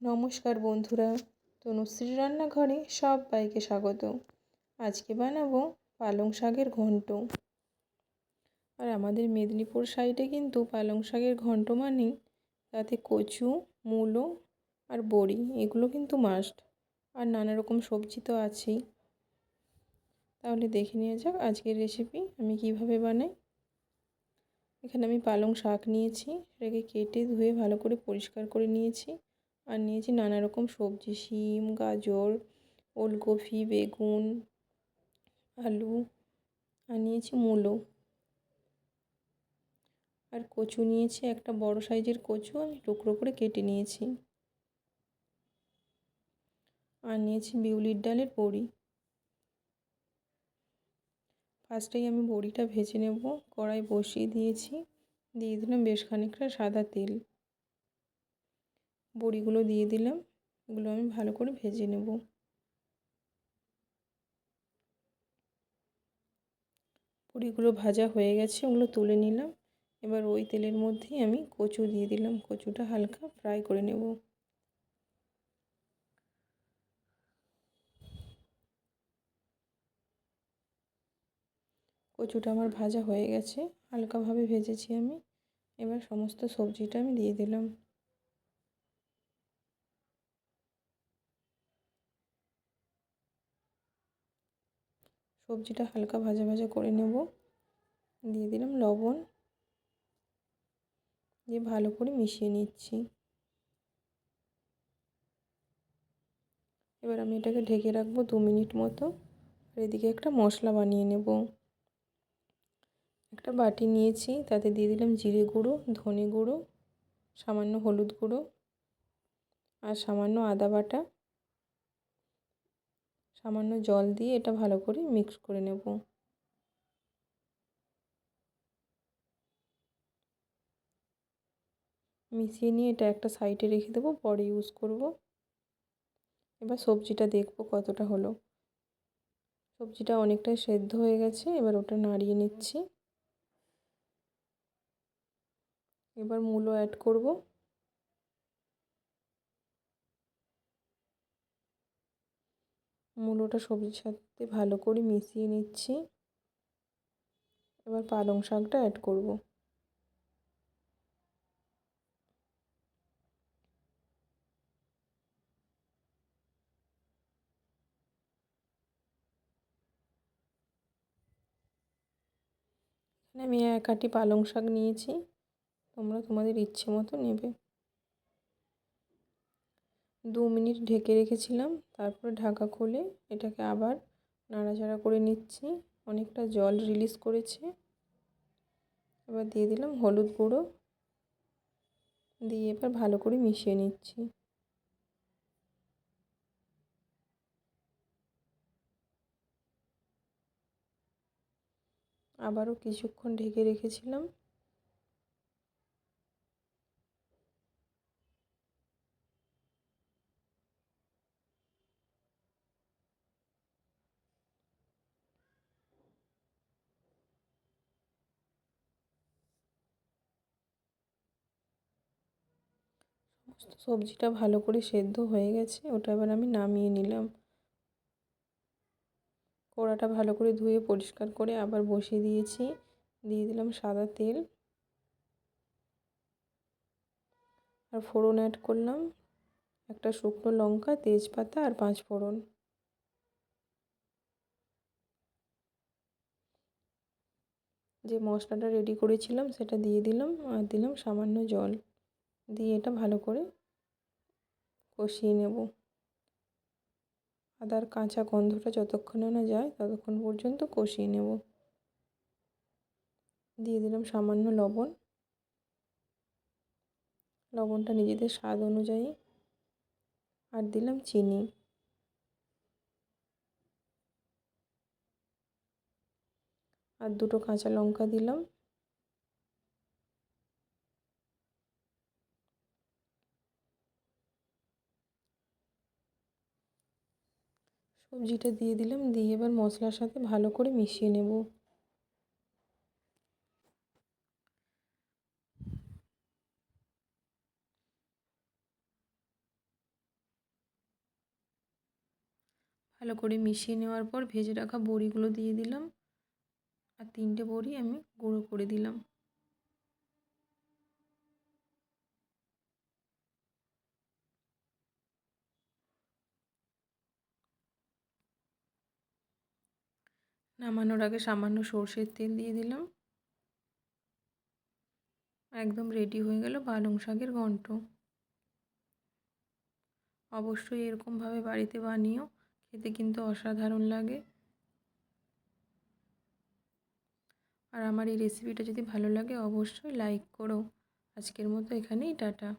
নমস্কার বন্ধুরা, তনুশ্রী রান্নাঘরে সবাইকে স্বাগত। আজকে বানাবো পালং শাকের ঘন্ট। আর আমাদের মেদিনীপুর সাইডে কিন্তু পালং শাকের ঘন্ট মানেই তাতে কচু, মূলো আর বড়ি, এগুলো কিন্তু মাস্ট। আর নানা রকম সবজি তো আছেই। তাহলে দেখে নেওয়া যাক আজকের রেসিপি আমি কিভাবে বানাই। এখানে আমি পালং শাক নিয়েছি, সেটাকে কেটে ধুয়ে ভালো করে পরিষ্কার করে নিয়েছি। আর নিয়েছি নানা রকম সবজি, শিম, গাজর, ওলকপি, বেগুন, আলু, আর নিয়েছি মূলো। আর কচু নিয়েছি, একটা বড় সাইজের কচু আমি টুকরো করে কেটে নিয়েছি। আর নিয়েছি বিউলির ডালের বড়ি। ফার্স্টেই আমি বড়িটা ভেজে নেব। কড়াই বসিয়ে দিয়েছি, দিয়ে দিলাম বেশ খানিকটা সাদা তেল। বড়িগুলো দিয়ে দিলাম, এগুলো আমি ভালো করে ভেজে নেব। বড়িগুলো ভাজা হয়ে গেছে, ওগুলো তুলে নিলাম। এবার ওই তেলের মধ্যেই আমি কচু দিয়ে দিলাম, কচুটা হালকা ফ্রাই করে নেব। কচুটা আমার ভাজা হয়ে গেছে, হালকাভাবে ভেজেছি আমি। এবার সমস্ত সবজিটা আমি দিয়ে দিলাম। সবজিটা হালকা ভাজা ভাজা করে নেব। দিয়ে দিলাম লবণ, দিয়ে ভালো করে মিশিয়ে নিচ্ছি। এবার আমি এটাকে ঢেকে রাখবো 2 মিনিট মতো। আর এদিকে একটা মশলা বানিয়ে নেব। একটা বাটি নিয়েছি, তাতে দিয়ে দিলাম জিরে গুঁড়ো, ধনে গুঁড়ো, সামান্য হলুদ গুঁড়ো আর সামান্য আদা বাটা। সামান্য জল দিয়ে এটা ভালো করে মিক্স করে নেব। মিশিয়ে নিয়ে এটা একটা সাইডে রেখে দেবো, পরে ইউজ করব। এবার সবজিটা দেখব কতটা হলো। সবজিটা অনেকটাই সেদ্ধ হয়ে গেছে, এবার ওটা নাড়িয়ে নিচ্ছি। এবার মূলো অ্যাড করব। মূলোটা সবজির সাথে ভালো করে মিশিয়ে নিচ্ছি। এবার পালং শাকটা অ্যাড করব। এখানে আমি 1 আঁটি পালং শাক নিয়েছি, তোমরা তোমাদের ইচ্ছে মতো নেবে। 2 মিনিট ঢেকে রেখেছিলাম, তারপরে ঢাকা খুলে এটাকে আবার নাড়াচাড়া করে নিচ্ছি। অনেকটা জল রিলিজ করেছে। এবার দিয়ে দিলাম হলুদ গুঁড়ো, দিয়ে এবার ভালো করে মিশিয়ে নিচ্ছি। আবারও কিছুক্ষণ ঢেকে রেখেছিলাম। সবজিটা ভালো করে সেদ্ধ হয়ে গেছে, ওটা এবার আমি নামিয়ে নিলাম। কড়াটা ভালো করে ধুয়ে পরিষ্কার করে আবার বসিয়ে দিয়েছি। দিয়ে দিলাম সাদা তেল, আর ফোড়ন অ্যাড করলাম। একটা শুকনো লঙ্কা, তেজপাতা আর 5 ফোড়ন। যে মশলাটা রেডি করেছিলাম সেটা দিয়ে দিলাম, আর দিলাম সামান্য জল। দিয়ে এটা ভালো করে কষিয়ে নেব। আদার কাঁচা গন্ধটা যতক্ষণে না যায় ততক্ষণ পর্যন্ত কষিয়ে নেব। দিয়ে দিলাম সামান্য লবণ, লবণটা নিজেদের স্বাদ অনুযায়ী। আর দিলাম চিনি। আর 2টো কাঁচা লঙ্কা দিলাম। সবজিটা দিয়ে দিলাম, দিয়ে এবার মশলার সাথে ভালো করে মিশিয়ে নেব। ভালো করে মিশিয়ে নেওয়ার পর ভেজে রাখা বড়িগুলো দিয়ে দিলাম, আর 3টে বড়ি আমি গুঁড়ো করে দিলাম। নামানোর আগে সামান্য সর্ষের তেল দিয়ে দিলাম। একদম রেডি হয়ে গেল পালং শাকের ঘন্ট। অবশ্যই এরকমভাবে বাড়িতে বানিও, খেতে কিন্তু অসাধারণ লাগে। আর আমার এই রেসিপিটা যদি ভালো লাগে অবশ্যই লাইক করো। আজকের মতো এখানেই টাটা।